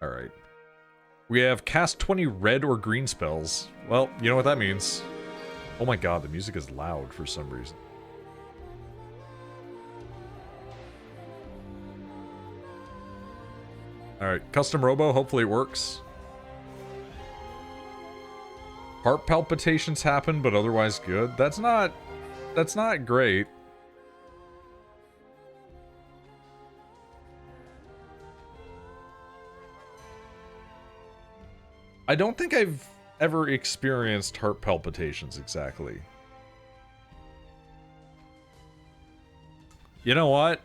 Alright. We have cast 20 red or green spells. Well, you know what that means. Oh my god, the music is loud for some reason. Alright, custom robo, hopefully it works. Heart palpitations happen, but otherwise good. That's not great. I don't think I've ever experienced heart palpitations exactly. You know what?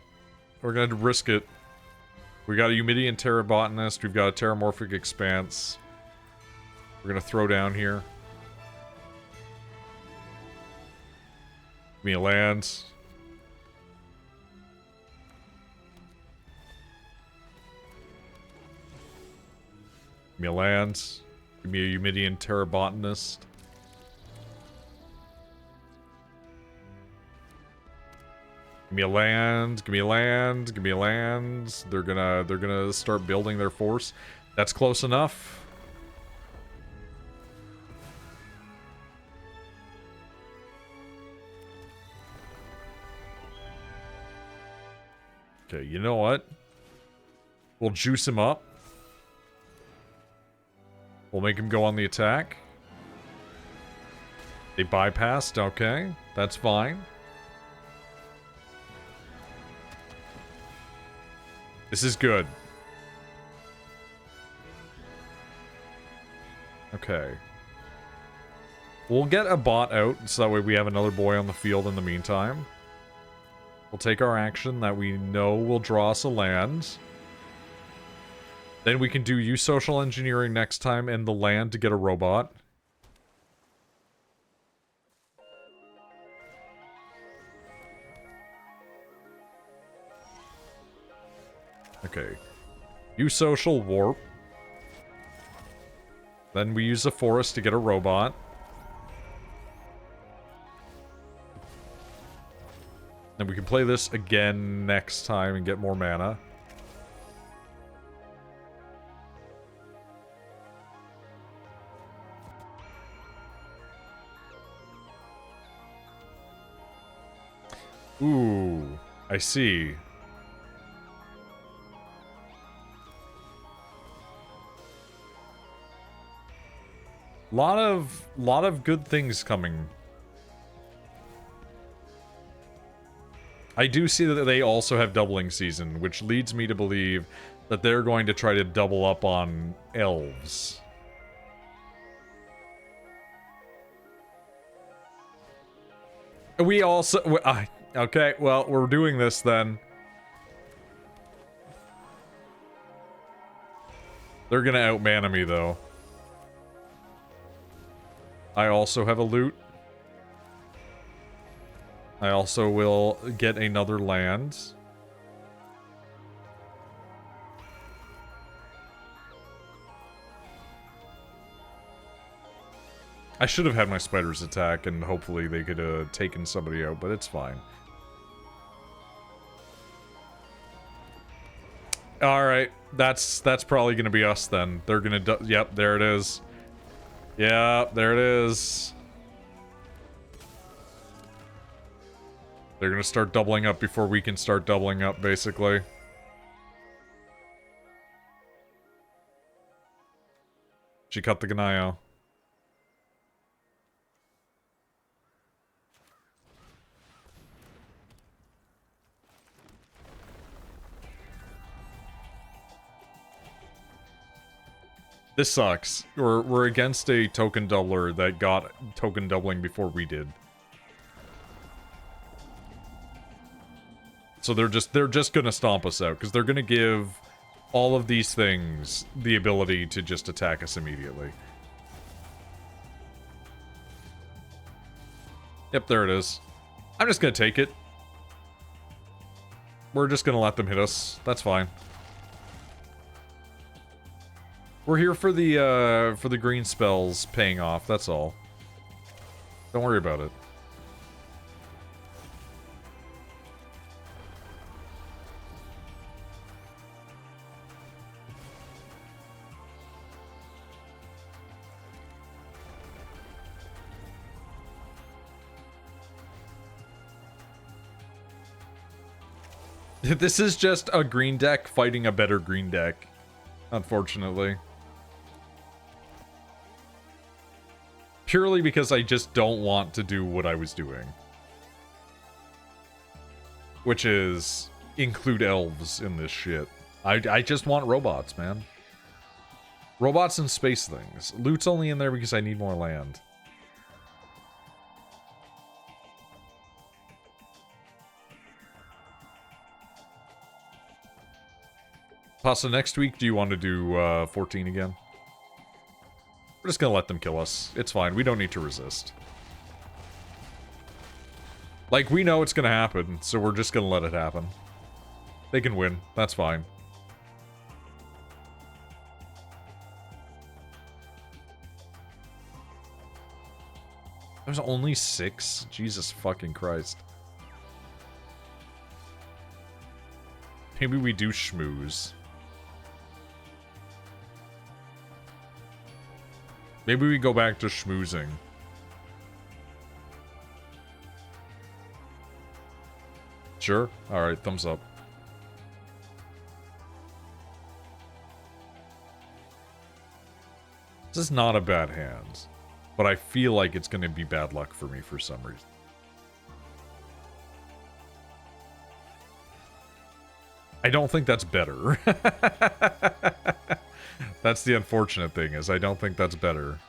We're gonna risk it. We got a Humidian Terrabotanist, we've got a Terramorphic Expanse. We're gonna throw down here. Give me a land. Give me a land. Give me a Humidian Terrabotanist. Give me a land, give me a land, give me a land. They're gonna start building their force. That's close enough. Okay, you know what? We'll juice him up. We'll make him go on the attack. They bypassed, okay. That's fine. This is good. Okay. We'll get a bot out, so that way we have another boy on the field in the meantime. We'll take our action that we know will draw us a land. Then we can do use social engineering next time and the land to get a robot. Okay. Use social warp. Then we use a forest to get a robot. Then we can play this again next time and get more mana. Ooh, I see. Lot of good things coming. I do see that they also have doubling season, which leads me to believe that they're going to try to double up on elves. We also... okay, well, we're doing this then. They're gonna out-mana me, though. I also have a loot. I also will get another land. I should have had my spiders attack, and hopefully they could have taken somebody out, but it's fine. Alright, that's probably gonna be us then. They're gonna yep, there it is. Yeah, there it is. They're gonna start doubling up before we can start doubling up, basically. She cut the Ganayo. This sucks. We're against a token doubler that got token doubling before we did. So they're just gonna stomp us out, because they're gonna give all of these things the ability to just attack us immediately. Yep, there it is. I'm just gonna take it. We're just gonna let them hit us. That's fine. We're here for the green spells paying off, that's all. Don't worry about it. This is just a green deck fighting a better green deck, unfortunately. Purely because I just don't want to do what I was doing. Which is include elves in this shit. I just want robots, man. Robots and space things. Loot's only in there because I need more land. Pasta, next week, do you want to do 14 again? We're just gonna let them kill us. It's fine. We don't need to resist. Like, we know it's gonna happen, so we're just gonna let it happen. They can win. That's fine. There's only 6? Jesus fucking Christ. Maybe we do schmooze. Maybe we go back to schmoozing. Sure? Alright, thumbs up. This is not a bad hand, but I feel like it's going to be bad luck for me for some reason. I don't think that's better. That's the unfortunate thing, is I don't think that's better.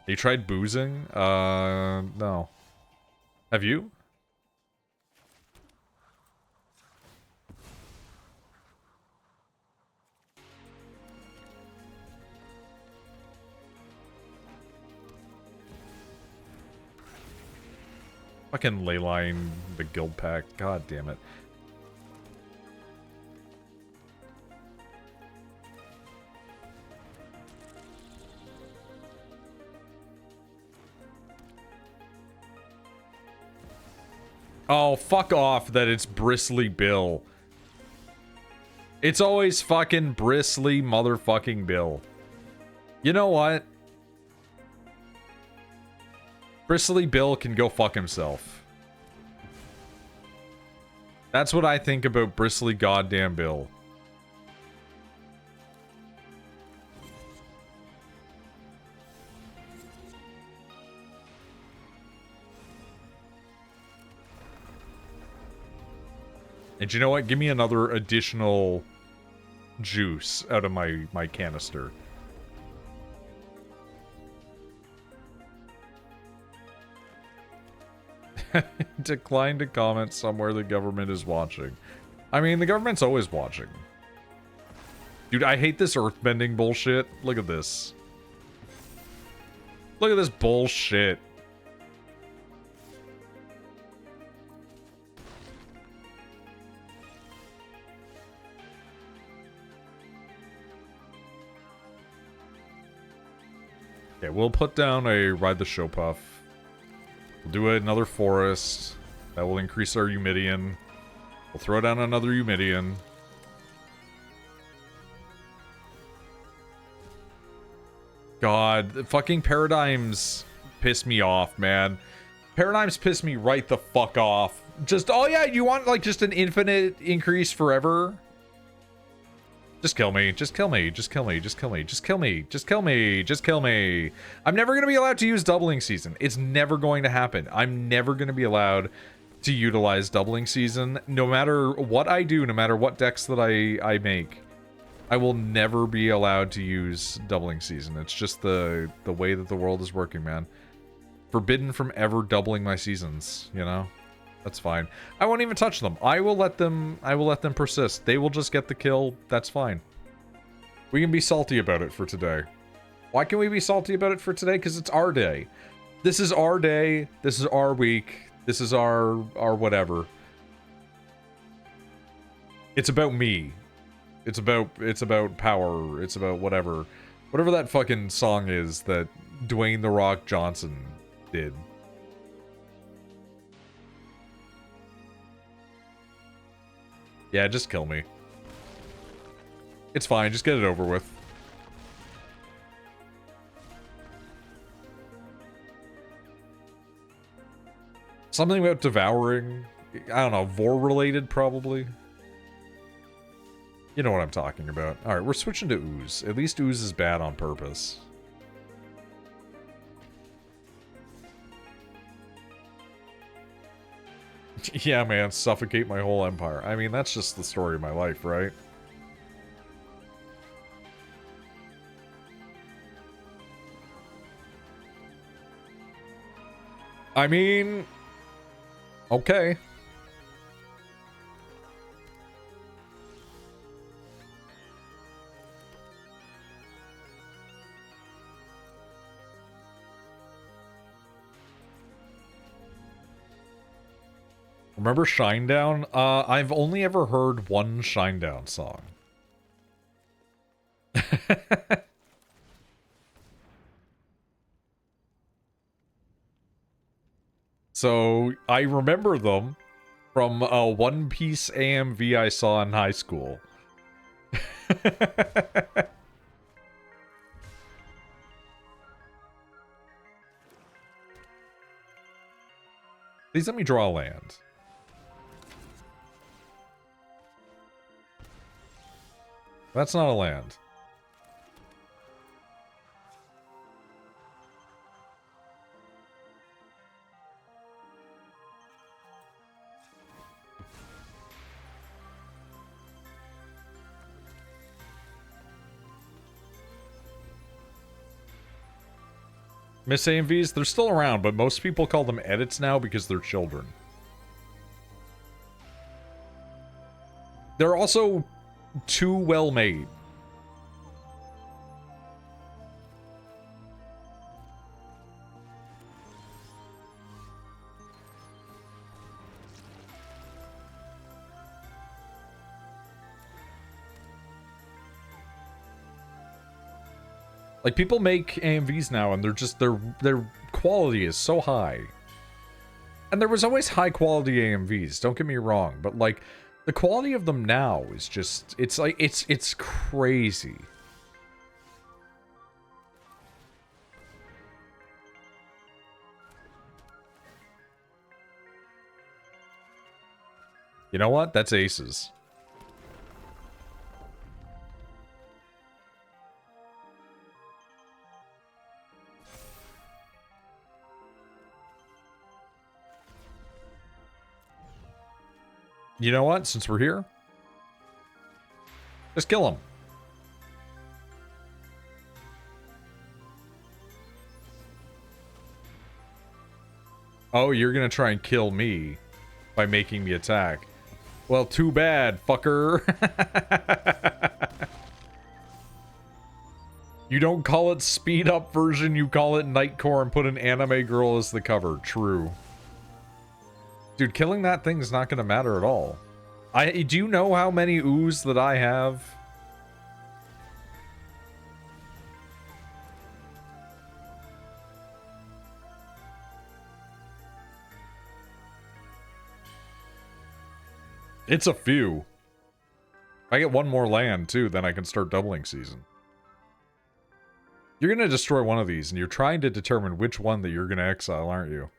You tried boozing? No. Have you? Fucking Leyline, the guild pack. God damn it. Oh, fuck off that it's Bristly Bill. It's always fucking Bristly motherfucking Bill. You know what? Bristly Bill can go fuck himself. That's what I think about Bristly goddamn Bill. And you know what? Give me another additional juice out of my canister. Decline to comment somewhere the government is watching. I mean, the government's always watching. Dude, I hate this earthbending bullshit. Look at this. Look at this bullshit. Okay, we'll put down a Ride the Show Puff. We'll do another forest. That will increase our Eumidian. We'll throw down another Eumidian. God, the fucking paradigms piss me off, man. Paradigms piss me right the fuck off. Just, oh yeah, you want like just an infinite increase forever? Just kill me. Just kill me. Just kill me. Just kill me. Just kill me. Just kill me. Just kill me. I'm never going to be allowed to use doubling season. It's never going to happen. I'm never going to be allowed to utilize doubling season. No matter what I do, no matter what decks that I make, I will never be allowed to use doubling season. It's just the way that the world is working, man. Forbidden from ever doubling my seasons, you know? That's fine. I won't even touch them. I will let them persist. They will just get the kill. That's fine. We can be salty about it for today. Why can we be salty about it for today? Because it's our day. This is our day. This is our week. This is our whatever. It's about me. It's about power. It's about whatever. Whatever that fucking song is that Dwayne The Rock Johnson did. Yeah, just kill me. It's fine, just get it over with. Something about devouring. I don't know, vor related probably. You know what I'm talking about. Alright, we're switching to ooze. At least ooze is bad on purpose. Yeah, man, suffocate my whole empire. I mean, that's just the story of my life, right? I mean, okay. Remember Shinedown? I've only ever heard one Shinedown song. So, I remember them from a One Piece AMV I saw in high school. Please let me draw a land. That's not a land. Miss AMVs, they're still around, but most people call them edits now because they're children. They're also too well made. Like, people make AMVs now, and they're just, their quality is so high. And there was always high quality AMVs, don't get me wrong, but like, the quality of them now is just, it's like, it's crazy. You know what? That's aces. You know what? Since we're here, just kill him. Oh, you're gonna try and kill me by making me attack. Well, too bad, fucker. You don't call it speed up version, you call it Nightcore and put an anime girl as the cover. True. Dude, killing that thing's not gonna matter at all. Do you know how many ooze that I have? It's a few. If I get one more land, too, then I can start doubling season. You're gonna destroy one of these, and you're trying to determine which one that you're gonna exile, aren't you?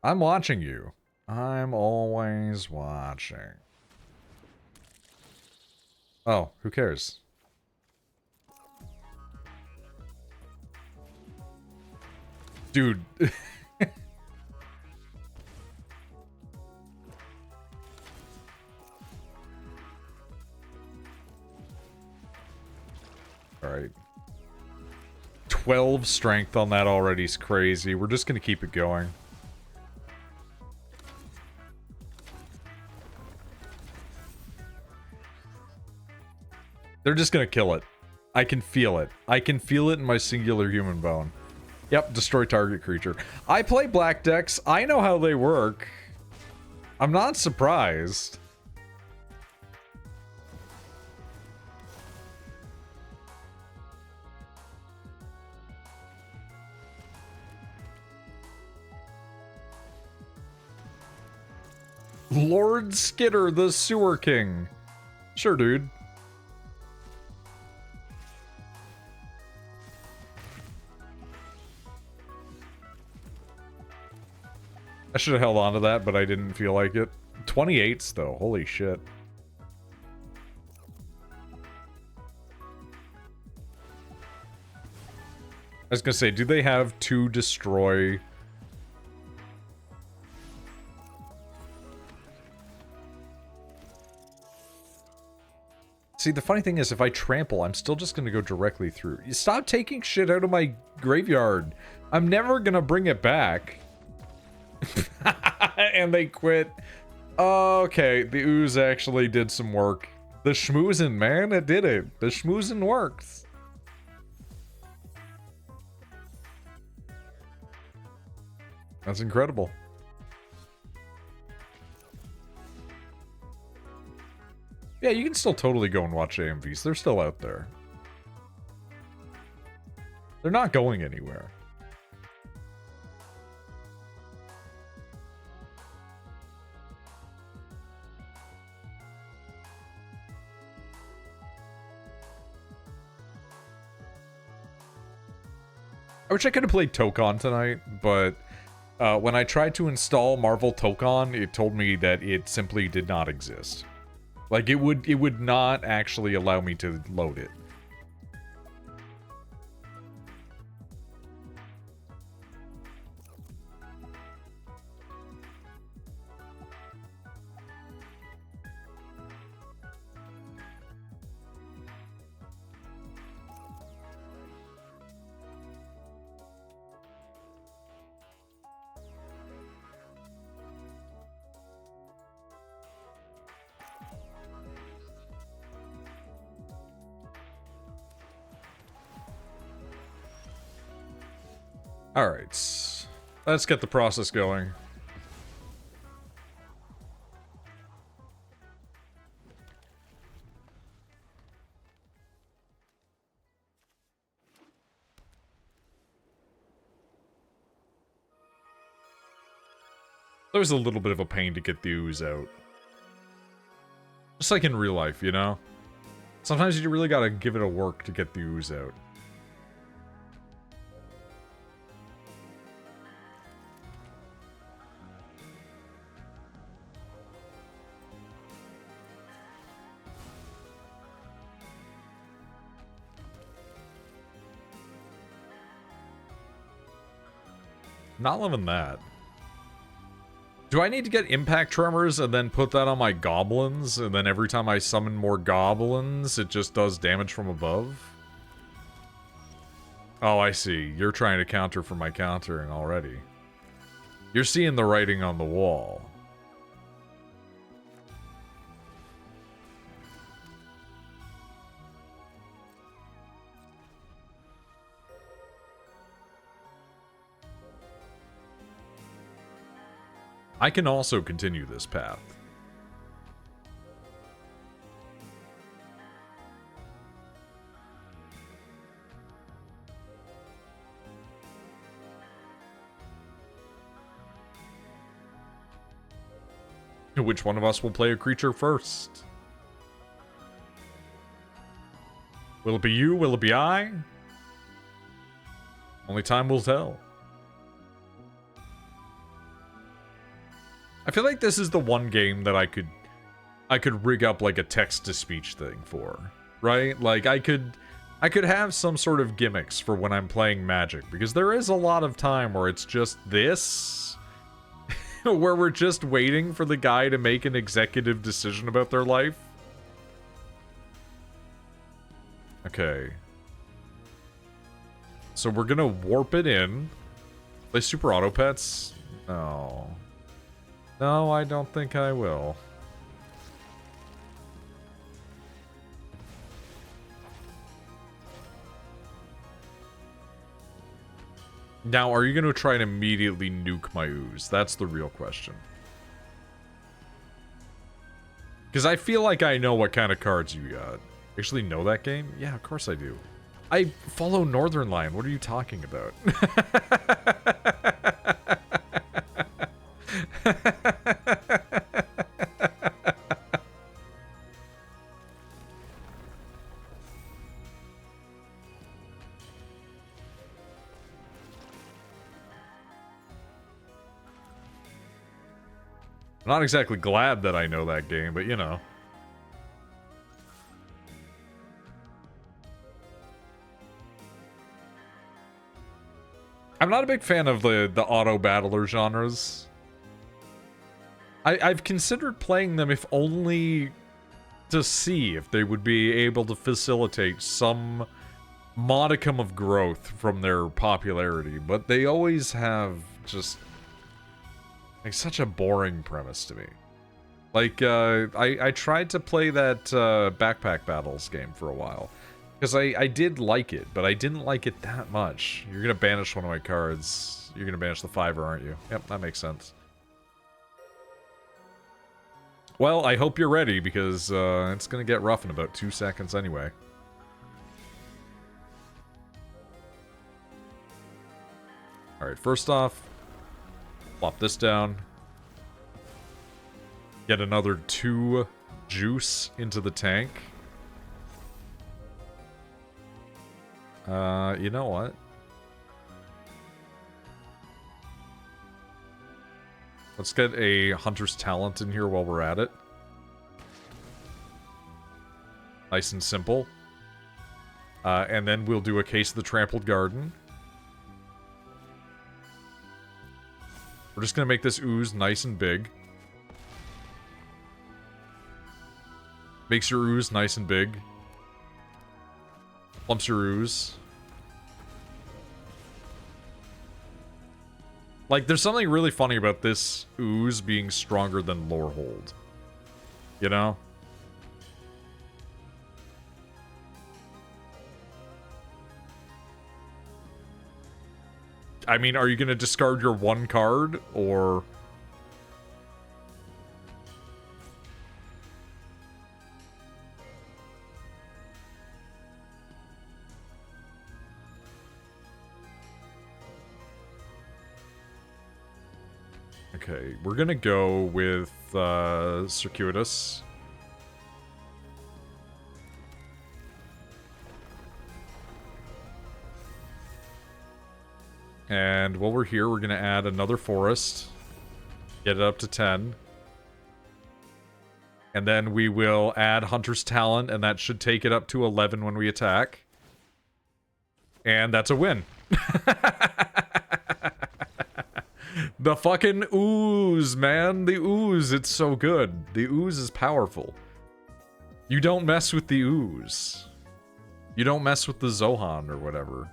I'm watching you. I'm always watching. Oh, who cares? Dude. Alright. 12 strength on that already is crazy. We're just gonna keep it going. They're just gonna kill it. I can feel it. I can feel it in my singular human bone. Yep, destroy target creature. I play black decks. I know how they work. I'm not surprised. Lord Skitter, the Sewer King. Sure, dude. I should have held on to that, but I didn't feel like it. 28s, though. Holy shit. I was gonna say, do they have 2 destroy? See, the funny thing is, if I trample, I'm still just gonna go directly through. You stop taking shit out of my graveyard. I'm never gonna bring it back. And they quit. Okay, the ooze actually did some work. The schmoozin', man, it did it. The schmoozin' works. That's incredible. Yeah, you can still totally go and watch AMVs. They're still out there. They're not going anywhere. I wish I could have played Tokon tonight, but when I tried to install Marvel Tokon, it told me that it simply did not exist. Like, it would not actually allow me to load it. Alright, let's get the process going. That was a little bit of a pain to get the ooze out. Just like in real life, you know? Sometimes you really gotta give it a work to get the ooze out. Not loving that. Do I need to get impact tremors and then put that on my goblins? And then every time I summon more goblins, it just does damage from above? Oh, I see. You're trying to counter for my countering already. You're seeing the writing on the wall. I can also continue this path. Which one of us will play a creature first? Will it be you? Will it be I? Only time will tell. I feel like this is the one game that I could rig up like a text-to-speech thing for, right? Like I could have some sort of gimmicks for when I'm playing Magic, because there is a lot of time where it's just this, where we're just waiting for the guy to make an executive decision about their life. Okay. So we're gonna warp it in. Play Super Auto Pets? No. No, I don't think I will. Now, are you going to try and immediately nuke my ooze? That's the real question. Because I feel like I know what kind of cards you got. Actually know that game? Yeah, of course I do. I follow Northern Lion. What are you talking about? I'm not exactly glad that I know that game, but you know. I'm not a big fan of the auto battler genres. I've considered playing them if only to see if they would be able to facilitate some modicum of growth from their popularity, but they always have just like such a boring premise to me. Like, I tried to play that Backpack Battles game for a while, because I did like it, but I didn't like it that much. You're gonna banish one of my cards. You're gonna banish the 5er, aren't you? Yep, that makes sense. Well, I hope you're ready, because it's gonna get rough in about 2 seconds anyway. Alright, first off, plop this down. Get another 2 juice into the tank. You know what? Let's get a Hunter's Talent in here while we're at it. Nice and simple. And then we'll do a Case of the Trampled Garden. We're just gonna make this ooze nice and big. Makes your ooze nice and big. Plumps your ooze. Like, there's something really funny about this ooze being stronger than Lorehold. You know? I mean, are you going to discard your 1 card, or... Okay, we're gonna go with Circuitous. And while we're here, we're gonna add another Forest. Get it up to 10. And then we will add Hunter's Talent, and that should take it up to 11 when we attack. And that's a win. The fucking ooze, man. The ooze, it's so good. The ooze is powerful. You don't mess with the ooze. You don't mess with the Zohan or whatever.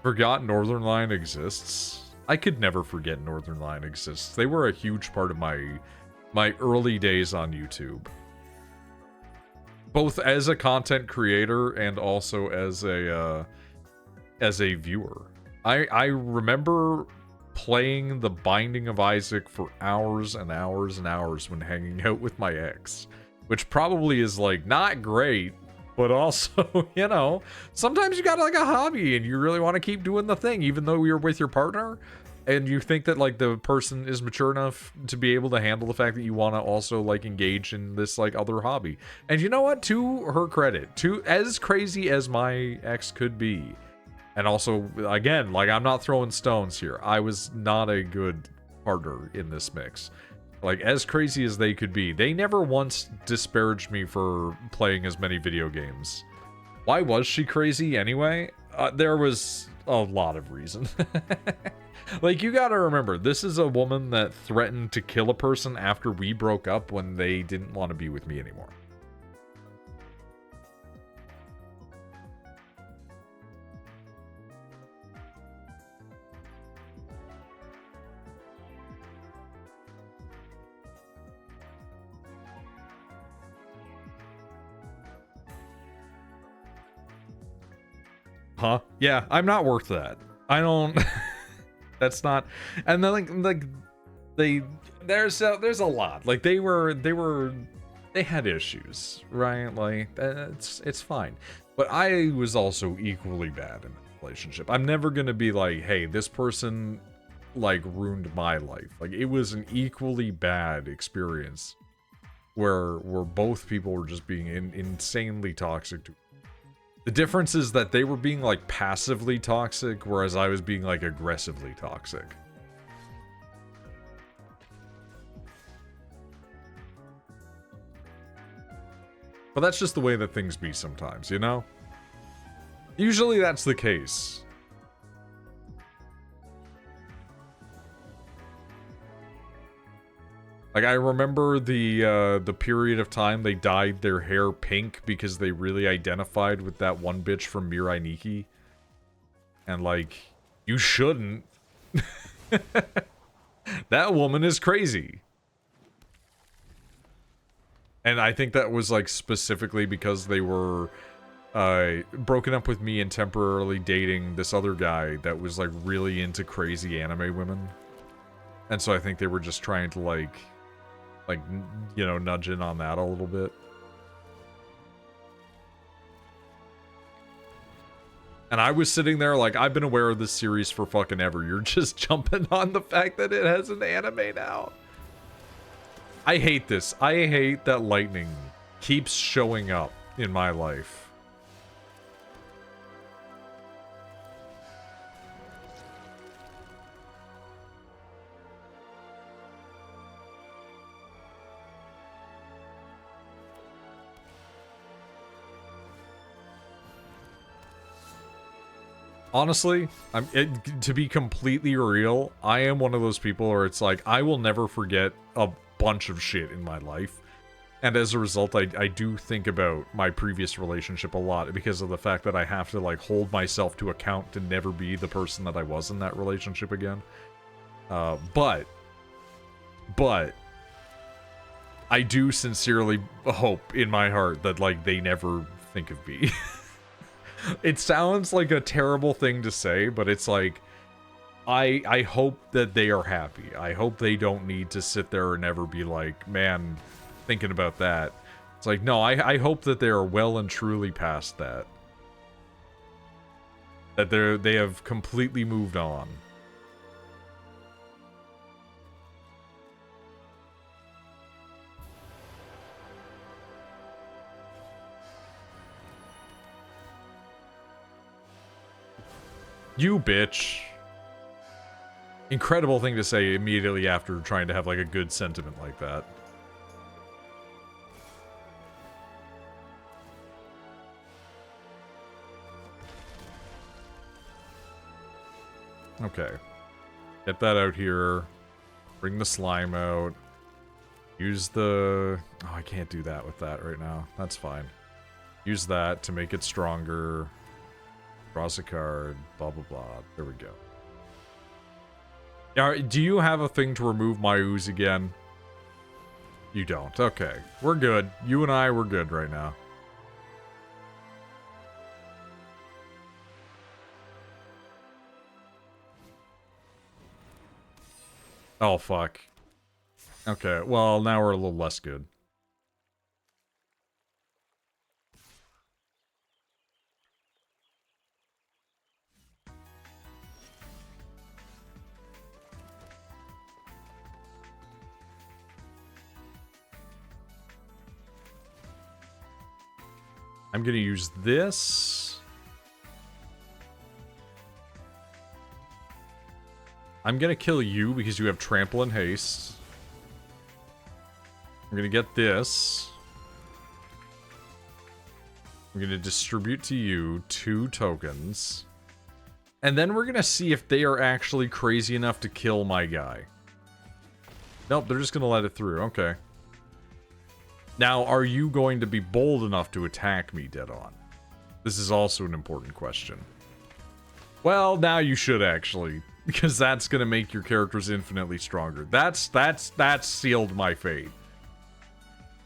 Forgot Northern Line exists. I could never forget Northern Line exists. They were a huge part of my early days on YouTube. Both as a content creator and also as a viewer. I remember playing The Binding of Isaac for hours and hours and hours when hanging out with my ex, which probably is like not great, but also, you know, sometimes you got like a hobby and you really want to keep doing the thing even though you're with your partner and you think that like the person is mature enough to be able to handle the fact that you want to also like engage in this like other hobby. And you know what, to her credit, to as crazy as my ex could be, and also, again, like, I'm not throwing stones here. I was not a good partner in this mix. Like, as crazy as they could be, they never once disparaged me for playing as many video games. Why was she crazy anyway? There was a lot of reason. Like, you gotta remember, this is a woman that threatened to kill a person after we broke up when they didn't want to be with me anymore. Huh? Yeah, I'm not worth that. I don't. That's not. And then like they there's a lot. Like they had issues, right? Like it's fine. But I was also equally bad in the relationship. I'm never gonna be like, hey, this person like ruined my life. Like it was an equally bad experience where both people were just being insanely toxic to. The difference is that they were being, like, passively toxic, whereas I was being, like, aggressively toxic. But that's just the way that things be sometimes, you know? Usually that's the case. Like, I remember the period of time they dyed their hair pink because they really identified with that one bitch from Mirai Nikki. And, like, you shouldn't. That woman is crazy. And I think that was, like, specifically because they were broken up with me and temporarily dating this other guy that was, like, really into crazy anime women. And so I think they were just trying to, like, you know, nudge in on that a little bit. And I was sitting there like, I've been aware of this series for fucking ever. You're just jumping on the fact that it has an anime now. I hate this. I hate that lightning keeps showing up in my life. Honestly, to be completely real, I am one of those people where it's like, I will never forget a bunch of shit in my life. And as a result, I do think about my previous relationship a lot because of the fact that I have to, like, hold myself to account to never be the person that I was in that relationship again. But I do sincerely hope in my heart that, like, they never think of me. It sounds like a terrible thing to say, but it's like, I hope that they are happy. I hope they don't need to sit there and ever be like, man, thinking about that. It's like, no, I hope that they are well and truly past that. That they have completely moved on. You bitch. Incredible thing to say immediately after trying to have, like, a good sentiment like that. Okay. Get that out here. Bring the slime out. Use the... Oh, I can't do that with that right now. That's fine. Use that to make it stronger. Draws a card. Blah, blah, blah. There we go. Now, do you have a thing to remove my ooze again? You don't. Okay. We're good. You and I, we're good right now. Oh, fuck. Okay, well, now we're a little less good. I'm gonna use this. I'm gonna kill you because you have trample and haste. I'm gonna get this. I'm gonna distribute to you 2 tokens. And then we're gonna see if they are actually crazy enough to kill my guy. Nope, they're just gonna let it through. Okay. Now, are you going to be bold enough to attack me dead on? This is also an important question. Well, now you should actually, because that's gonna make your characters infinitely stronger. That's sealed my fate.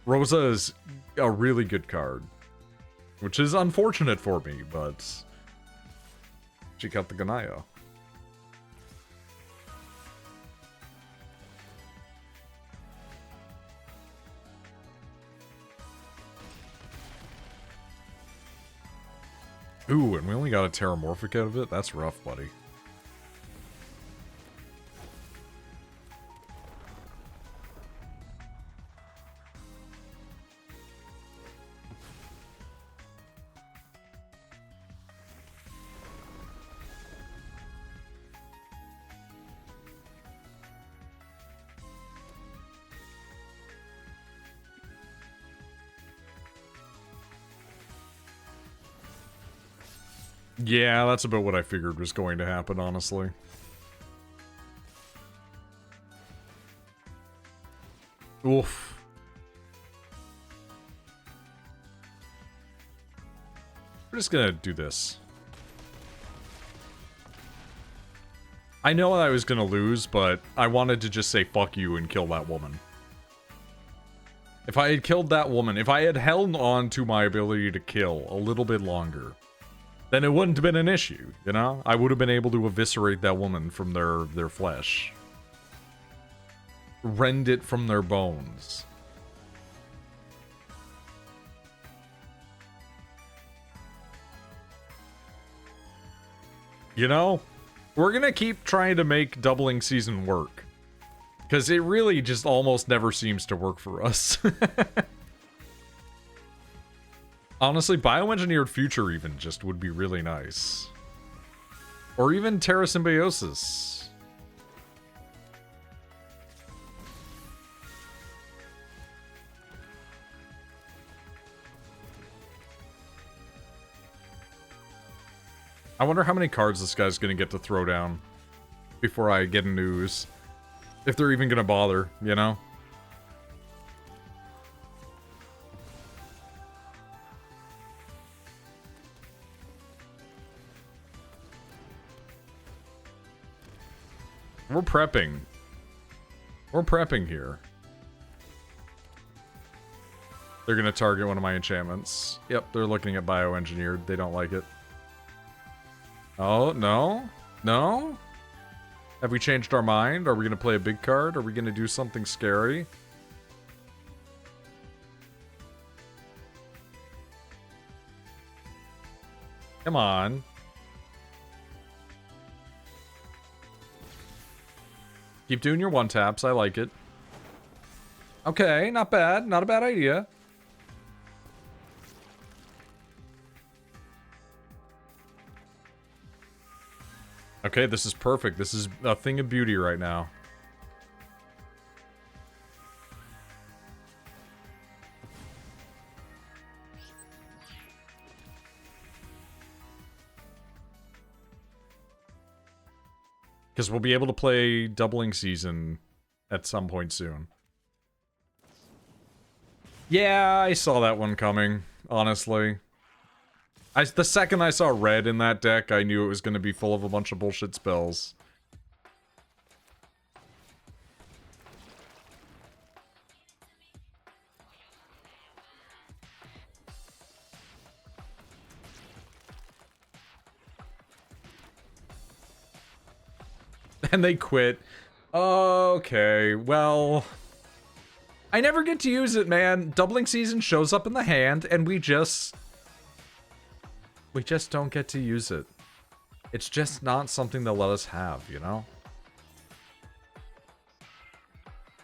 Rosa is a really good card, which is unfortunate for me, but she got the Ganayo. Ooh, and we only got a Terramorphic out of it? That's rough, buddy. Yeah, that's about what I figured was going to happen, honestly. Oof. We're just gonna do this. I know I was gonna lose, but I wanted to just say fuck you and kill that woman. If I had killed that woman, if I had held on to my ability to kill a little bit longer, then it wouldn't have been an issue, you know? I would have been able to eviscerate that woman from their flesh. Rend it from their bones. You know? We're gonna keep trying to make doubling season work. Because it really just almost never seems to work for us. Honestly, bioengineered future even just would be really nice. Or even Terra Symbiosis. I wonder how many cards this guy's gonna get to throw down before I get news. If they're even gonna bother, you know? We're prepping. We're prepping here. They're gonna target one of my enchantments. Yep, they're looking at bioengineered. They don't like it. Oh, no? No? Have we changed our mind? Are we gonna play a big card? Are we gonna do something scary? Come on. Keep doing your one taps. I like it. Okay, not bad. Not a bad idea. Okay, this is perfect. This is a thing of beauty right now. Because we'll be able to play doubling season at some point soon. Yeah, I saw that one coming, honestly. The second I saw red in that deck, I knew it was going to be full of a bunch of bullshit spells. And they quit. Okay, well... I never get to use it, man. Doubling season shows up in the hand, and we just don't get to use it. It's just not something they'll let us have, you know?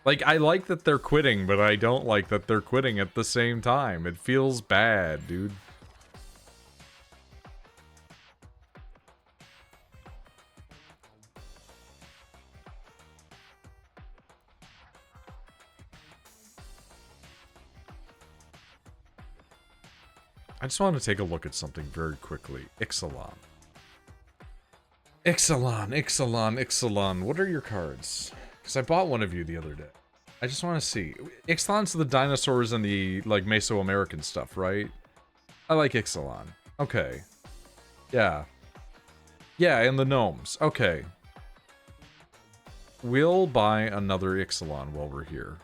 Like, I like that they're quitting, but I don't like that they're quitting at the same time. It feels bad, dude. I just want to take a look at something very quickly. Ixalan. Ixalan. What are your cards? Because I bought one of you the other day. I just want to see. Ixalan's the dinosaurs and the, like, Mesoamerican stuff, right? I like Ixalan. Okay. Yeah. Yeah, and the gnomes. Okay. We'll buy another Ixalan while we're here.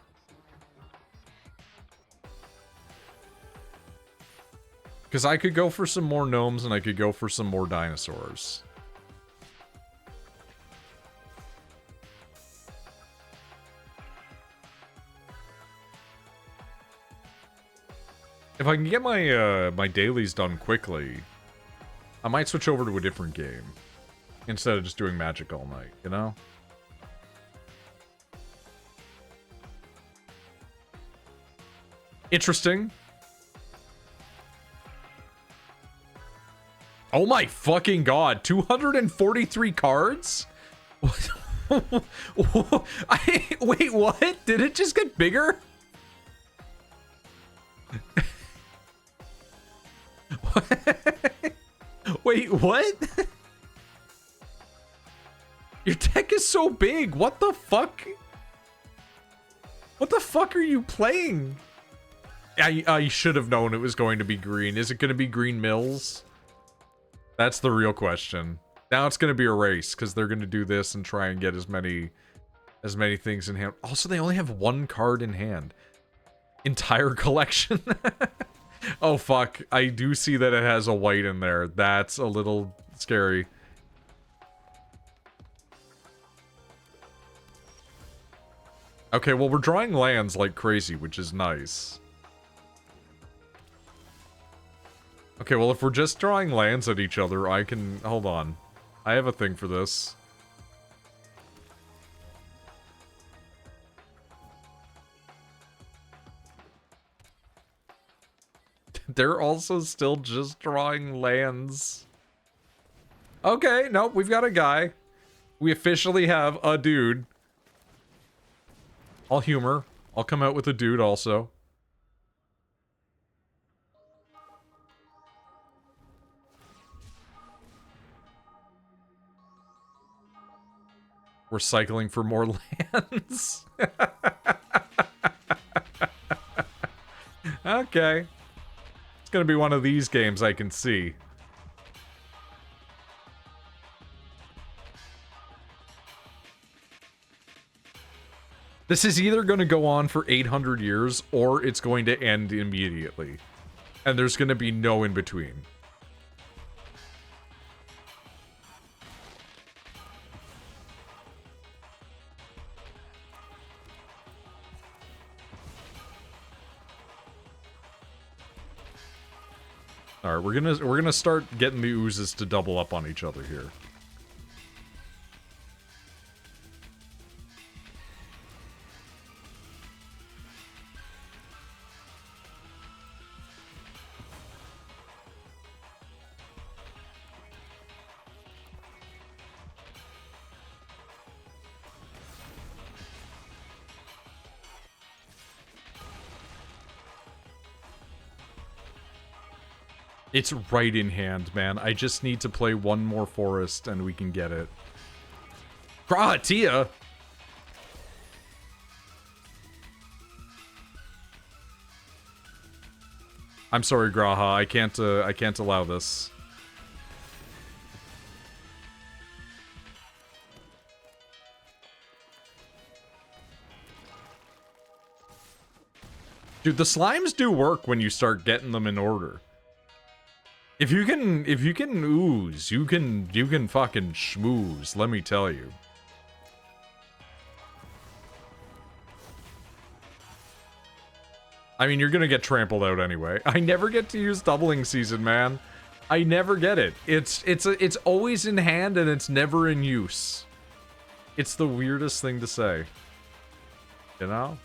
Because I could go for some more gnomes and I could go for some more dinosaurs. If I can get my my dailies done quickly, I might switch over to a different game. Instead of just doing Magic all night, you know? Interesting. Oh my fucking god, 243 cards? Wait, what? Did it just get bigger? Wait, Wait, what? Your deck is so big. What the fuck? What the fuck are you playing? I should have known it was going to be green. Is it going to be Green Mills? That's the real question. Now it's going to be a race because they're going to do this and try and get as many things in hand. Also, they only have one card in hand. Entire collection. Oh, fuck. I do see that it has a white in there. That's a little scary. Okay, well, we're drawing lands like crazy, which is nice. Okay, well, if we're just drawing lands at each other, I can... Hold on. I have a thing for this. They're also still just drawing lands. Okay, nope, we've got a guy. We officially have a dude. I'll humor. I'll come out with a dude also. We're cycling for more lands. Okay. It's gonna be one of these games I can see. This is either going to go on for 800 years, or it's going to end immediately. And there's going to be no in between. Alright, we're gonna start getting the oozes to double up on each other here. It's right in hand, man. I just need to play one more forest and we can get it. Grahatia! I'm sorry, Graha. I can't allow this. Dude, the slimes do work when you start getting them in order. If you can ooze, you can fucking schmooze, let me tell you. I mean, you're gonna get trampled out anyway. I never get to use doubling season, man. I never get it. It's always in hand and it's never in use. It's the weirdest thing to say. You know?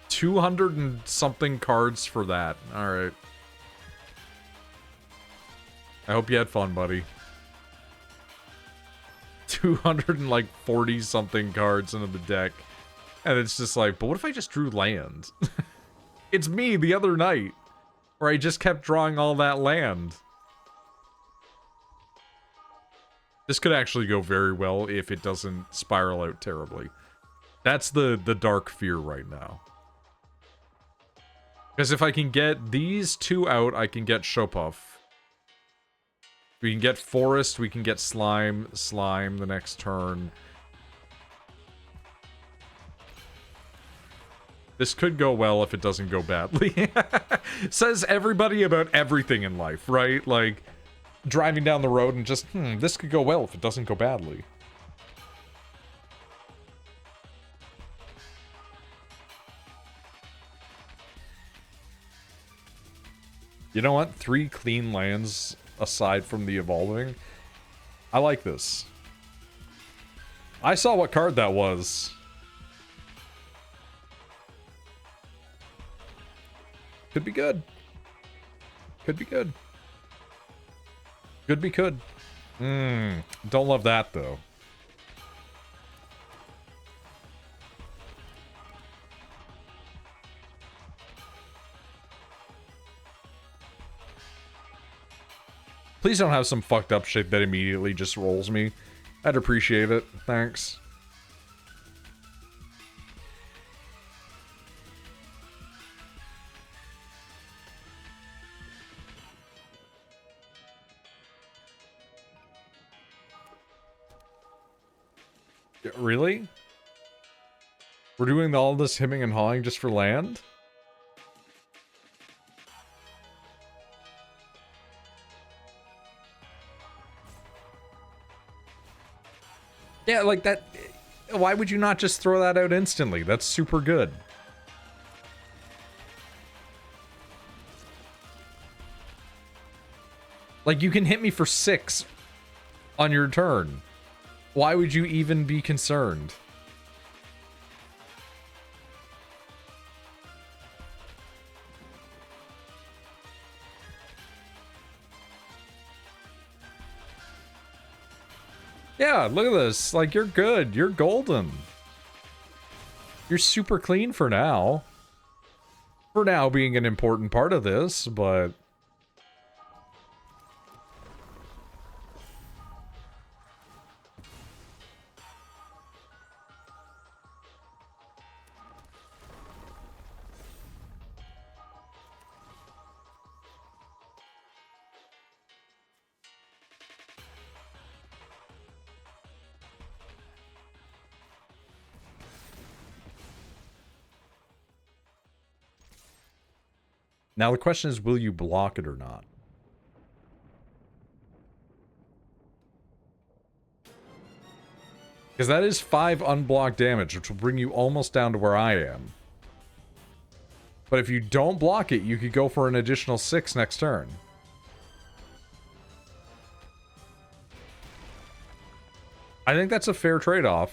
$200 and something cards for that. Alright. I hope you had fun, buddy. 240 something cards into the deck. And it's just like, but what if I just drew land? It's me the other night. Where I just kept drawing all that land. This could actually go very well if it doesn't spiral out terribly. That's the dark fear right now. Because if I can get these two out, I can get Shopuff. We can get Forest, we can get Slime the next turn. This could go well if it doesn't go badly. Says everybody about everything in life, right? Like, driving down the road and just, this could go well if it doesn't go badly. You know what? 3 clean lands aside from the evolving. I like this. I saw what card that was. Could be good. Could be good. Could be could. Don't love that though. Please don't have some fucked up shit that immediately just rolls me. I'd appreciate it. Thanks. Really? We're doing all this hemming and hawing just for land? Yeah, like that. Why would you not just throw that out instantly? That's super good. Like, you can hit me for 6 on your turn. Why would you even be concerned? Yeah, look at this. Like, you're good. You're golden. You're super clean for now. For now being an important part of this, but... Now the question is, will you block it or not? Because that is 5 unblocked damage, which will bring you almost down to where I am. But if you don't block it, you could go for an additional 6 next turn. I think that's a fair trade-off.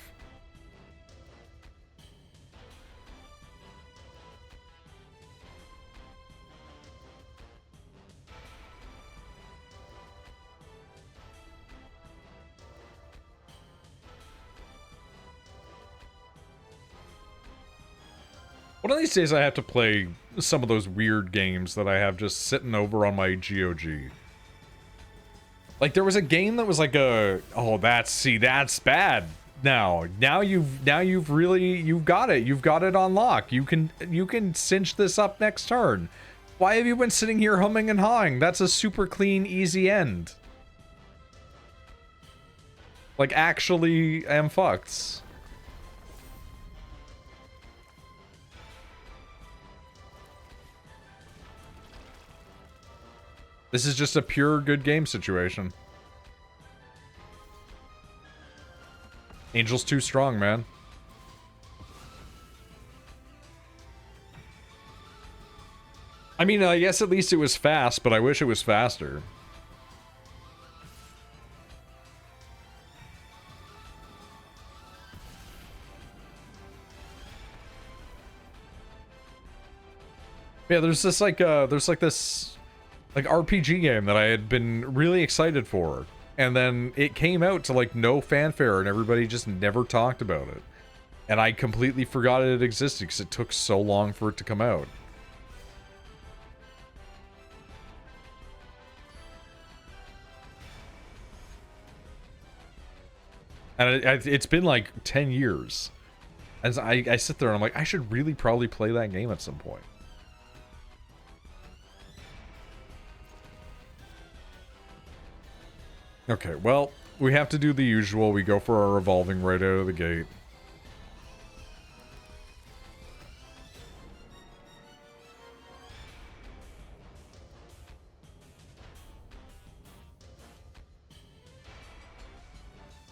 One of these days I have to play some of those weird games that I have just sitting over on my GOG. Like, there was a game that was like a... Oh, that's bad. Now you've got it. You've got it on lock. You can cinch this up next turn. Why have you been sitting here humming and hawing? That's a super clean, easy end. Like, actually am fucked. This is just a pure good game situation. Angel's too strong, man. I mean, I guess at least it was fast, but I wish it was faster. Yeah, there's this like this RPG game that I had been really excited for, and then it came out to like no fanfare and everybody just never talked about it, and I completely forgot it existed because it took so long for it to come out. And it's been like 10 years, and I sit there and I'm like, I should really probably play that game at some point. Okay, well, we have to do the usual. We go for our revolving right out of the gate.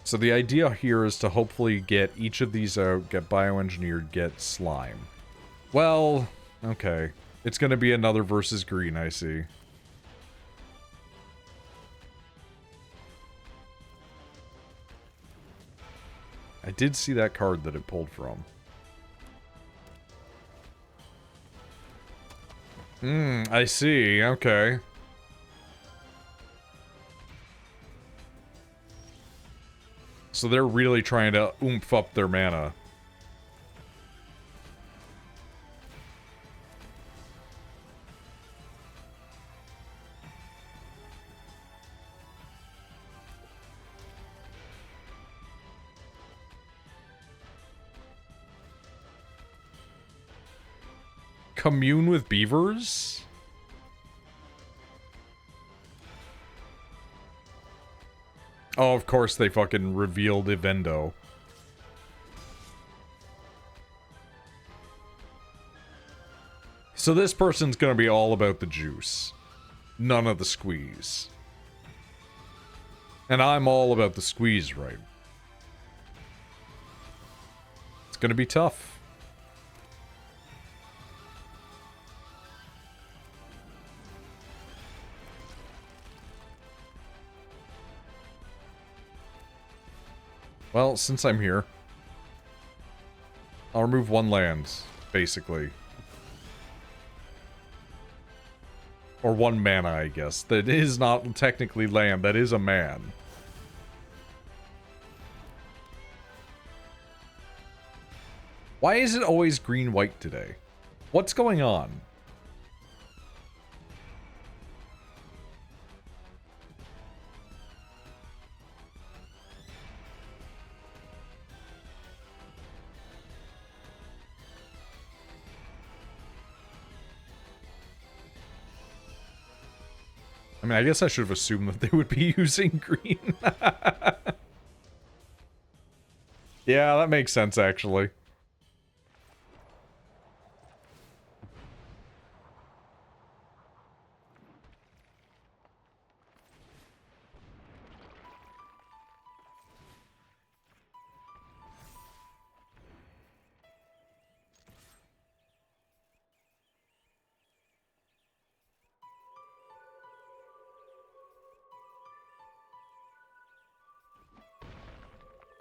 So the idea here is to hopefully get each of these out, get bioengineered, get slime. Well, okay. It's gonna be another versus green, I see. I did see that card that it pulled from. I see. Okay. So they're really trying to oomph up their mana. Commune with beavers? Oh, of course they fucking revealed Evendo. So this person's gonna be all about the juice. None of the squeeze. And I'm all about the squeeze, right? It's gonna be tough. Well, since I'm here, I'll remove one land, basically. Or one mana, I guess. That is not technically land, that is a man. Why is it always green-white today? What's going on? I mean, I guess I should have assumed that they would be using green. Yeah, that makes sense, actually.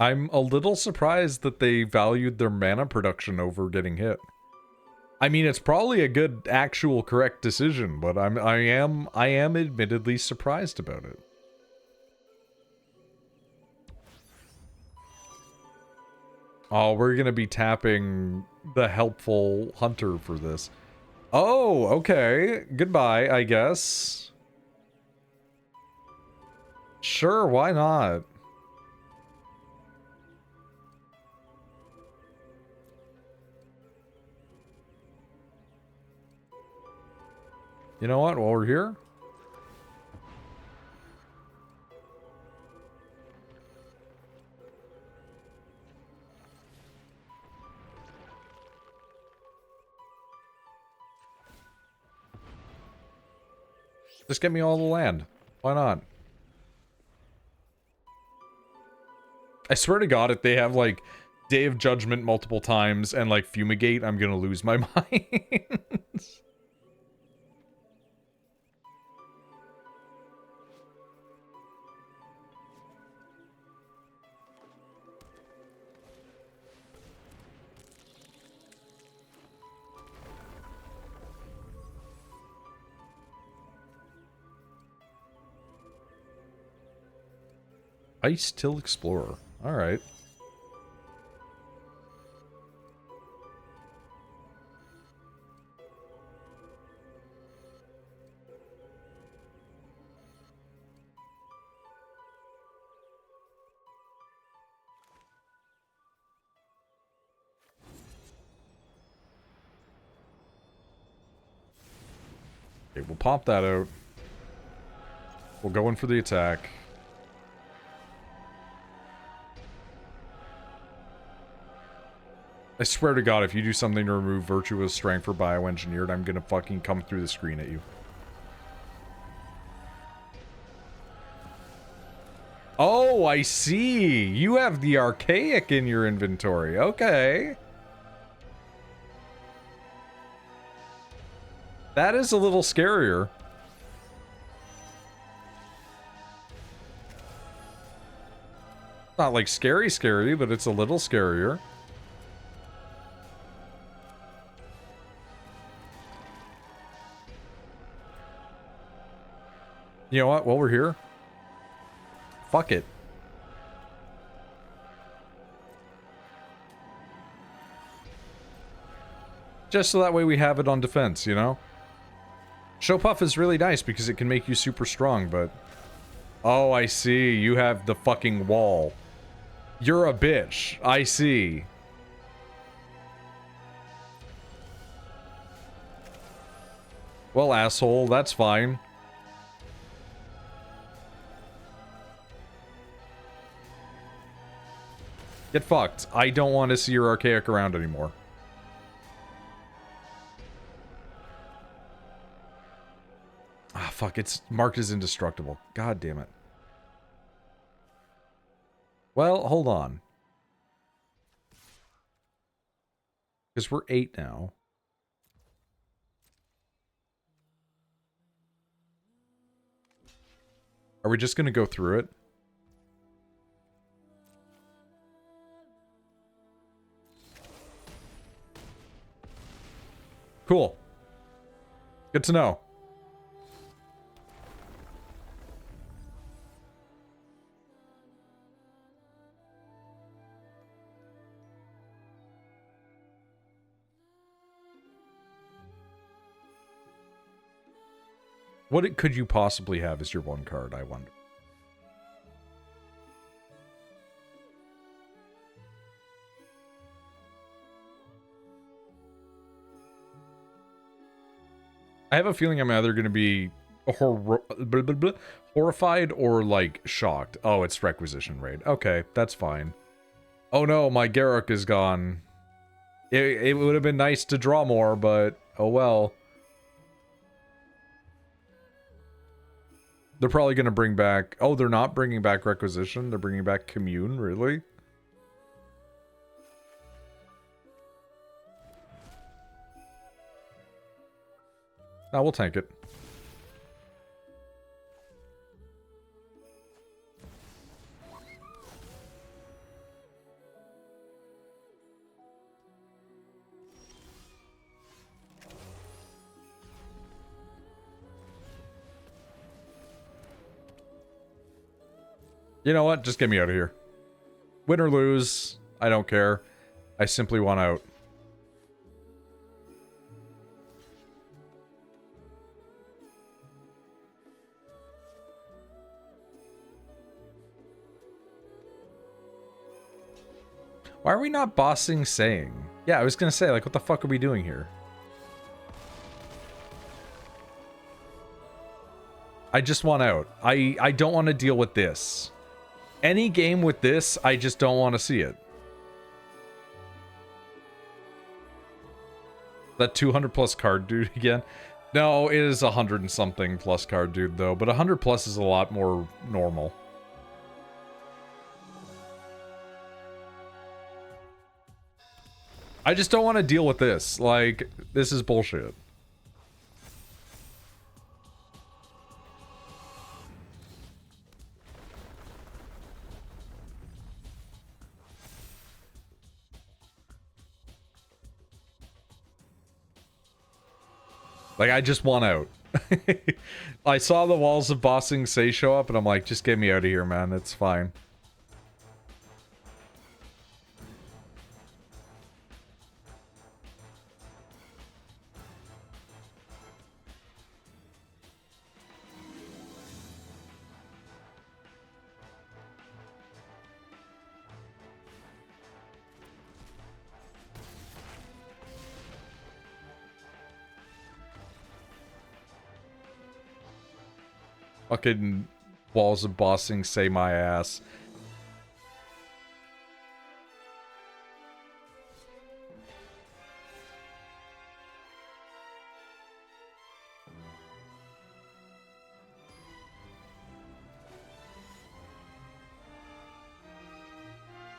I'm a little surprised that they valued their mana production over getting hit. I mean, it's probably a good, actual, correct decision, but I am admittedly surprised about it. Oh, we're gonna be tapping the helpful hunter for this. Oh, okay. Goodbye, I guess. Sure, why not? You know what? While we're here, just get me all the land. Why not? I swear to God, if they have, like, Day of Judgment multiple times and, like, Fumigate, I'm gonna lose my mind. Ice Till Explorer. Alright. Okay, we'll pop that out. We'll go in for the attack. I swear to God, if you do something to remove Virtuous Strength for Bioengineered, I'm gonna fucking come through the screen at you. Oh, I see! You have the Archaic in your inventory. Okay. That is a little scarier. Not like scary, but it's a little scarier. You know what? While we're here, fuck it. Just so that way we have it on defense, you know? Show Puff is really nice because it can make you super strong, but... Oh, I see. You have the fucking wall. You're a bitch. I see. Well, asshole, that's fine. Get fucked. I don't want to see your archaic around anymore. Ah, fuck, it's marked as indestructible. God damn it. Well, hold on. Because we're 8 now. Are we just going to go through it? Cool. Good to know. What could you possibly have as your one card, I wonder? I have a feeling I'm either going to be horrified or, like, shocked. Oh, it's Requisition Raid. Okay, that's fine. Oh no, my Garruk is gone. It would have been nice to draw more, but oh well. They're probably going to bring back... Oh, they're not bringing back Requisition. They're bringing back Commune, really? Ah, we'll tank it. You know what? Just get me out of here. Win or lose, I don't care. I simply want out. Why are we not bossing saying? Yeah, I was gonna say, like, what the fuck are we doing here? I just want out. I don't want to deal with this. Any game with this, I just don't want to see it. That 200 plus card dude again? No, it is 100 and something plus card dude though, but 100 plus is a lot more normal. I just don't want to deal with this. Like, this is bullshit. Like, I just want out. I saw the Walls of Bossing Say show up, and I'm like, just get me out of here, man. It's fine. Fucking Walls of Bossing Say my ass.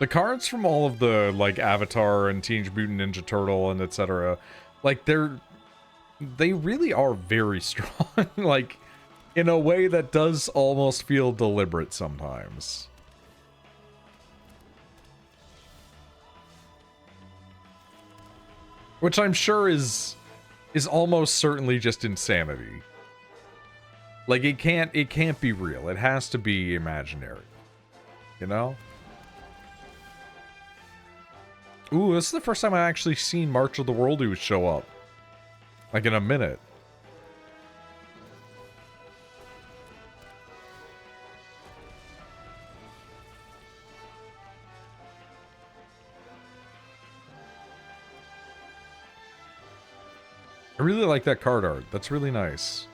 The cards from all of the, like, Avatar and Teenage Mutant Ninja Turtle and etc., like, they really are very strong. Like, in a way that does almost feel deliberate sometimes. Which I'm sure is almost certainly just insanity. Like, it can't be real. It has to be imaginary. You know? Ooh, this is the first time I've actually seen March of the Worldoos show up. Like, in a minute. I really like that card art. That's really nice.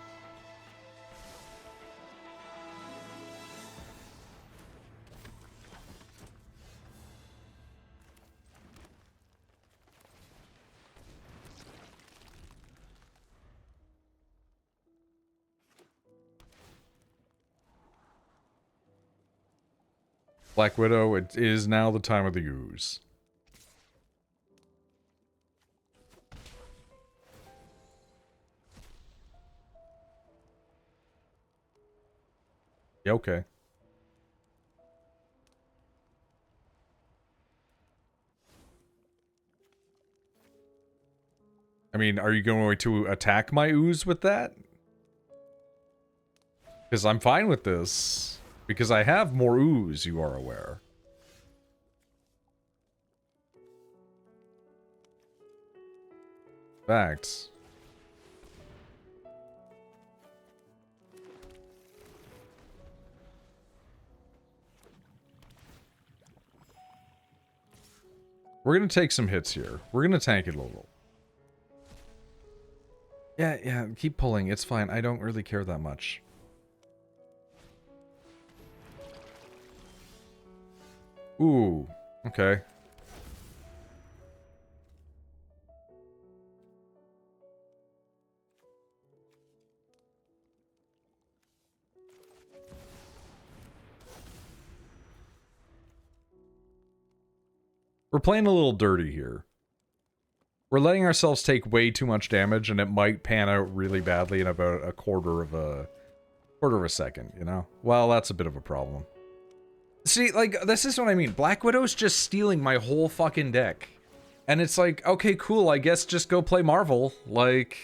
Black Widow, it is now the time of the ooze. Yeah, okay. I mean, are you going to attack my ooze with that? Because I'm fine with this. Because I have more ooze, you are aware. Facts. We're going to take some hits here. We're going to tank it a little. Yeah, keep pulling. It's fine. I don't really care that much. Ooh, okay. We're playing a little dirty here. We're letting ourselves take way too much damage, and it might pan out really badly in about a quarter of a second, you know? Well, that's a bit of a problem. See, like, this is what I mean. Black Widow's just stealing my whole fucking deck. And it's like, okay, cool, I guess just go play Marvel. Like...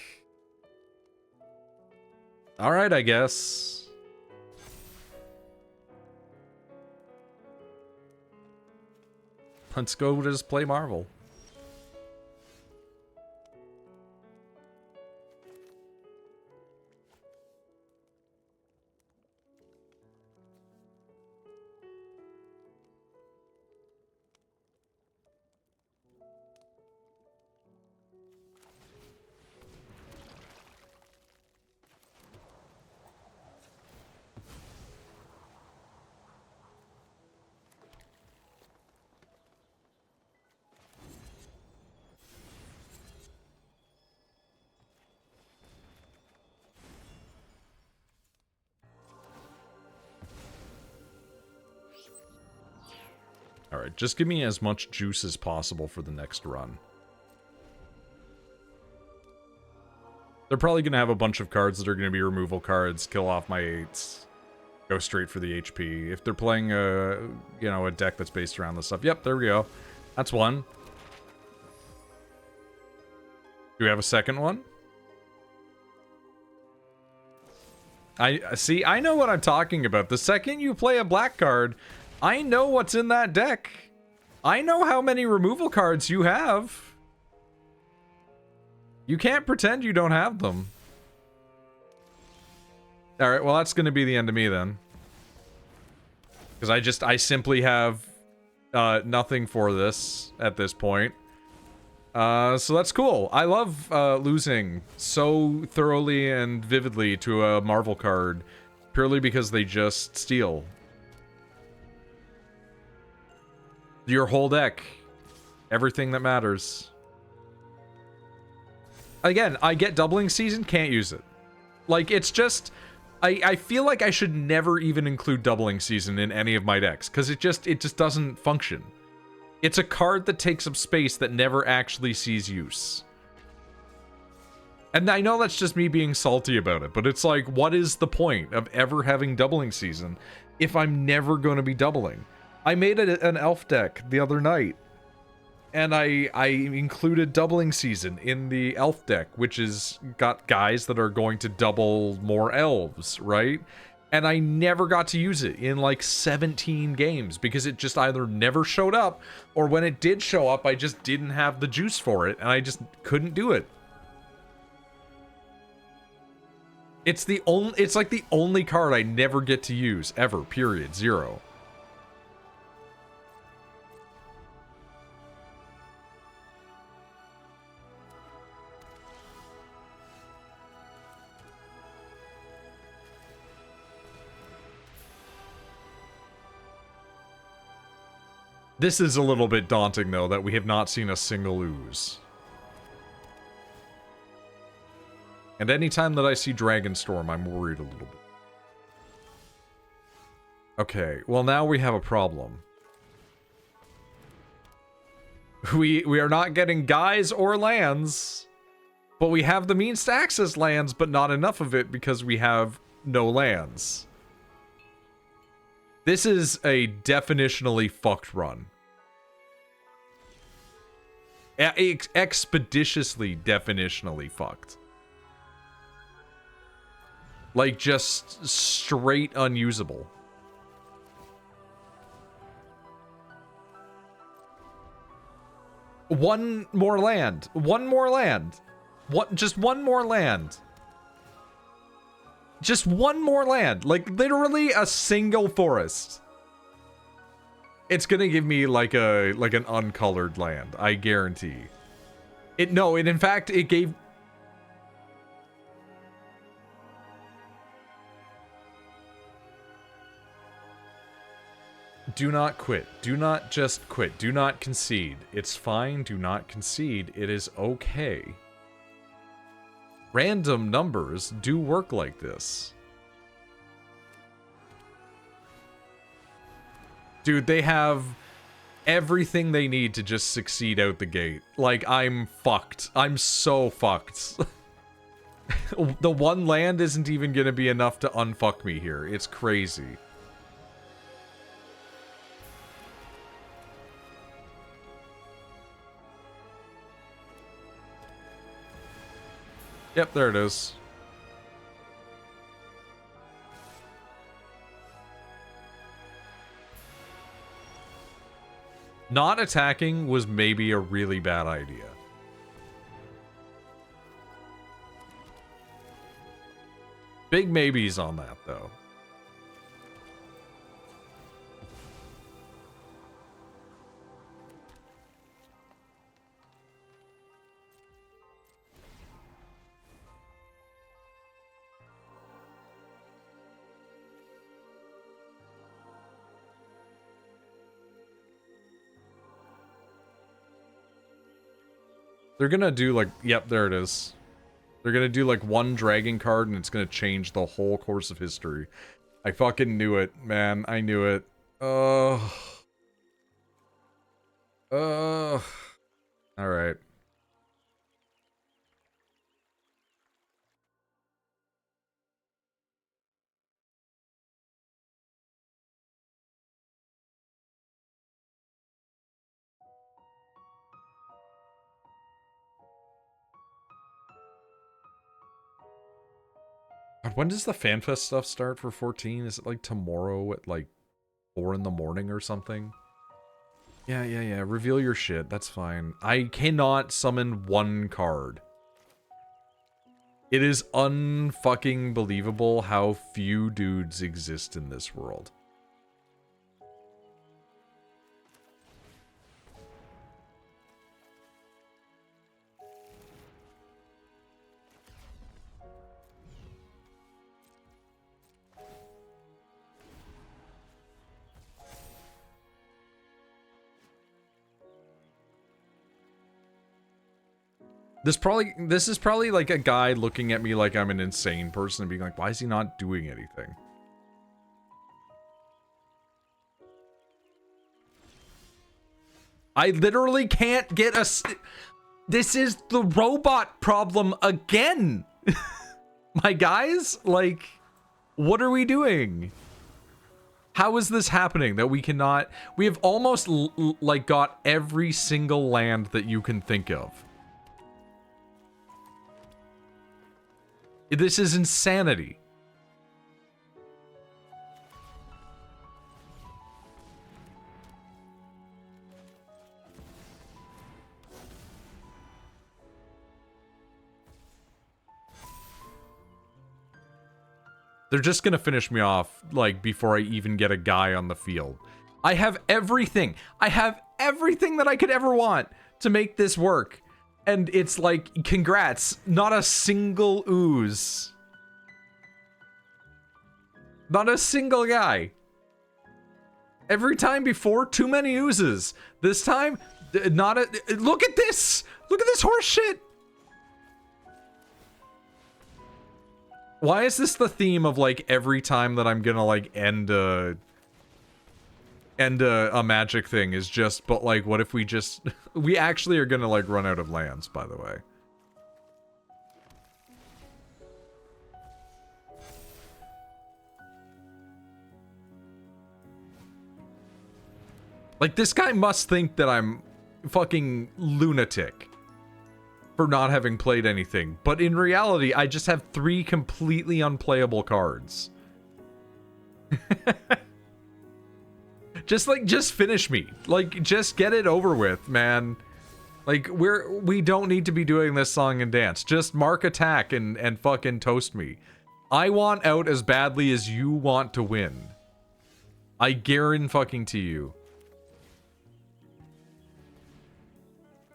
Alright, I guess. Let's go just play Marvel. Alright, just give me as much juice as possible for the next run. They're probably going to have a bunch of cards that are going to be removal cards, kill off my 8s, go straight for the HP. If they're playing a, you know, a deck that's based around this stuff. Yep, there we go. That's one. Do we have a second one? See, I know what I'm talking about. The second you play a black card, I know what's in that deck. I know how many removal cards you have. You can't pretend you don't have them. Alright, well that's going to be the end of me then. Because I simply have nothing for this at this point. So that's cool. I love losing so thoroughly and vividly to a Marvel card purely because they just steal your whole deck. Everything that matters. Again, I get doubling season, can't use it. Like, it's just... I feel like I should never even include doubling season in any of my decks, because it just doesn't function. It's a card that takes up space that never actually sees use. And I know that's just me being salty about it, but it's like, what is the point of ever having doubling season if I'm never going to be doubling? I made an elf deck the other night, and I included doubling season in the elf deck, which is got guys that are going to double more elves, right? And I never got to use it in like 17 games because it just either never showed up, or when it did show up, I just didn't have the juice for it, and I just couldn't do it. It's like the only card I never get to use, ever, period, 0. This is a little bit daunting, though, that we have not seen a single ooze. And anytime that I see Dragonstorm, I'm worried a little bit. Okay, well now we have a problem. We are not getting guys or lands, but we have the means to access lands, but not enough of it because we have no lands. This is a definitionally fucked run. Expeditiously, definitionally fucked. Like, just straight unusable. One more land. One more land. Just one more land. Just one more land. Like, literally a single forest. It's gonna give me like an uncolored land, I guarantee. No, in fact, it gave... Do not quit. Do not just quit. Do not concede. It's fine. Do not concede. It is okay. Random numbers do work like this. Dude, they have everything they need to just succeed out the gate. Like, I'm fucked. I'm so fucked. The one land isn't even gonna be enough to unfuck me here. It's crazy. Yep, there it is. Not attacking was maybe a really bad idea. Big maybes on that, though. They're gonna do like, yep, there it is. They're gonna do like one dragon card and it's gonna change the whole course of history. I fucking knew it, man. I knew it. Alright. God, when does the FanFest stuff start for 14? Is it like tomorrow at like 4 in the morning or something? Yeah. Reveal your shit. That's fine. I cannot summon one card. It is unfucking believable how few dudes exist in this world. This is probably like a guy looking at me like I'm an insane person and being like, why is he not doing anything? I literally can't get a... This is the robot problem again! My guys? Like, what are we doing? How is this happening that we cannot... We have almost, like, got every single land that you can think of. This is insanity. They're just gonna finish me off, like, before I even get a guy on the field. I have everything. I have everything that I could ever want to make this work. And it's like, congrats, not a single ooze. Not a single guy. Every time before, too many oozes. This time, not a... Look at this! Look at this horse shit! Why is this the theme of, like, every time that I'm gonna, like, end a magic thing is just, but, like, what if we just... We actually are gonna, like, run out of lands, by the way. Like, this guy must think that I'm fucking lunatic for not having played anything. But in reality, I just have 3 completely unplayable cards. Just finish me. Like, just get it over with, man. Like, we don't need to be doing this song and dance. Just mark attack and fucking toast me. I want out as badly as you want to win. I guarantee you.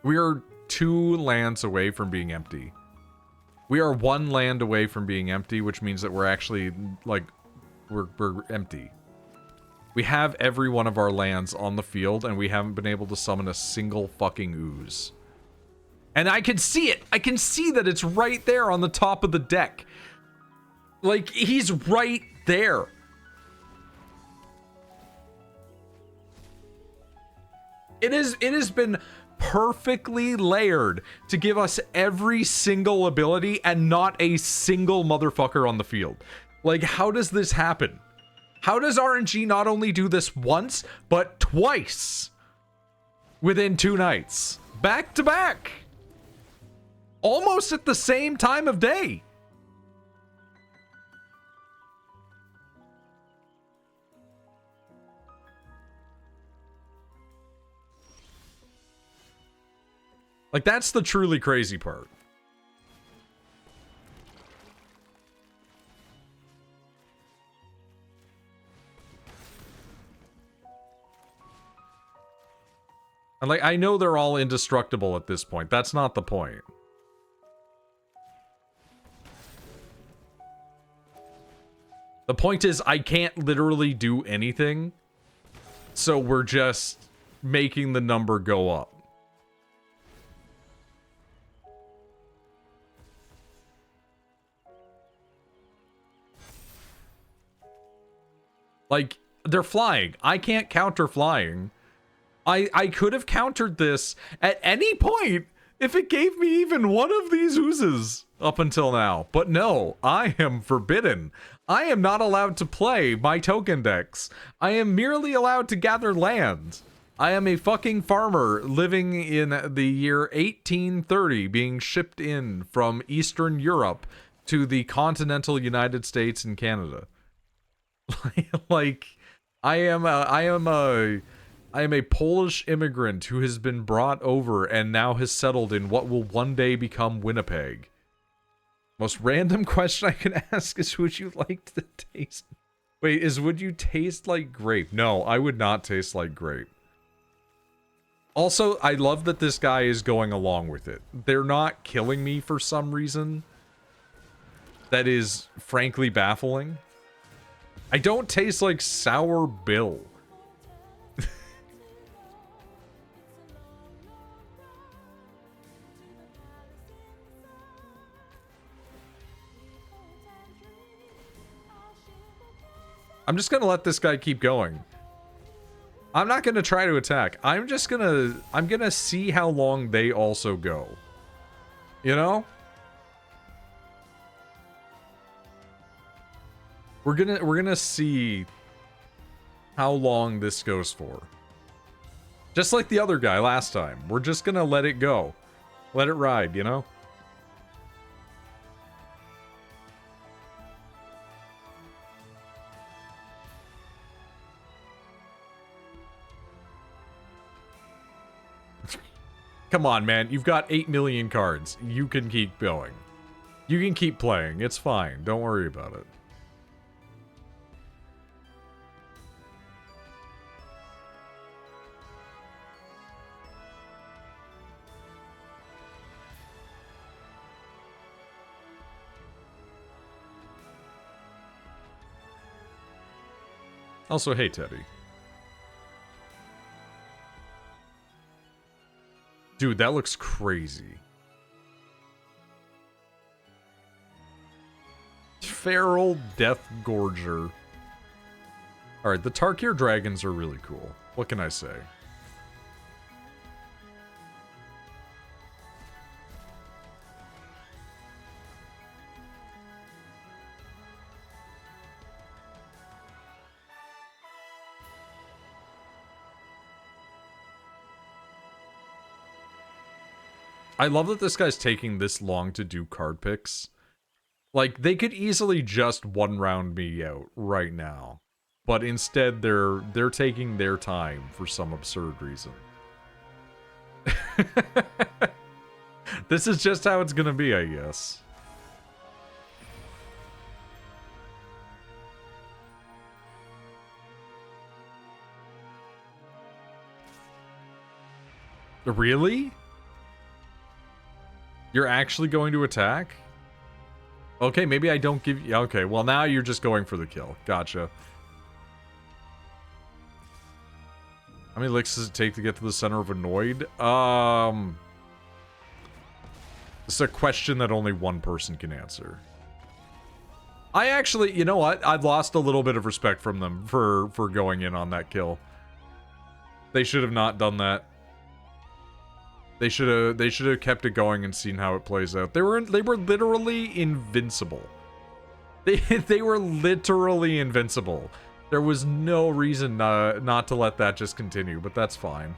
We are 2 lands away from being empty. We are 1 land away from being empty, which means that we're actually, like, we're empty. We have every one of our lands on the field, and we haven't been able to summon a single fucking ooze. And I can see it! I can see that it's right there on the top of the deck. Like, he's right there. It has been perfectly layered to give us every single ability and not a single motherfucker on the field. Like, how does this happen? How does RNG not only do this once, but twice within 2 nights? Back to back. Almost at the same time of day. Like, that's the truly crazy part. And, like, I know they're all indestructible at this point. That's not the point. The point is, I can't literally do anything. So we're just making the number go up. Like, they're flying. I can't counter flying. I could have countered this at any point if it gave me even one of these oozes up until now. But no, I am forbidden. I am not allowed to play my token decks. I am merely allowed to gather land. I am a fucking farmer living in the year 1830, being shipped in from Eastern Europe to the continental United States and Canada. Like, I am a Polish immigrant who has been brought over and now has settled in what will one day become Winnipeg. Most random question I can ask is, would you like to taste... Wait, would you taste like grape? No, I would not taste like grape. Also, I love that this guy is going along with it. They're not killing me for some reason. That is frankly baffling. I don't taste like Sour Bill. I'm just gonna let this guy keep going. I'm not gonna try to attack. I'm gonna see how long they also go. You know? We're gonna see how long this goes for. Just like the other guy last time. We're just gonna let it go. Let it ride, you know? Come on, man. You've got 8 million cards. You can keep going. You can keep playing. It's fine. Don't worry about it. Also, hey, Teddy. Dude, that looks crazy. Feral Death Gorger. Alright, the Tarkir dragons are really cool. What can I say? I love that this guy's taking this long to do card picks. Like, they could easily just one round me out right now. But instead, they're taking their time for some absurd reason. This is just how it's gonna be, I guess. Really? You're actually going to attack? Okay, maybe I don't give you... Okay, well now you're just going for the kill. Gotcha. How many licks does it take to get to the center of a Noid? It's a question that only one person can answer. I actually... You know what? I've lost a little bit of respect from them for going in on that kill. They should have not done that. They should have kept it going and seen how it plays out. They were literally invincible. They were literally invincible. There was no reason not to let that just continue, but that's fine.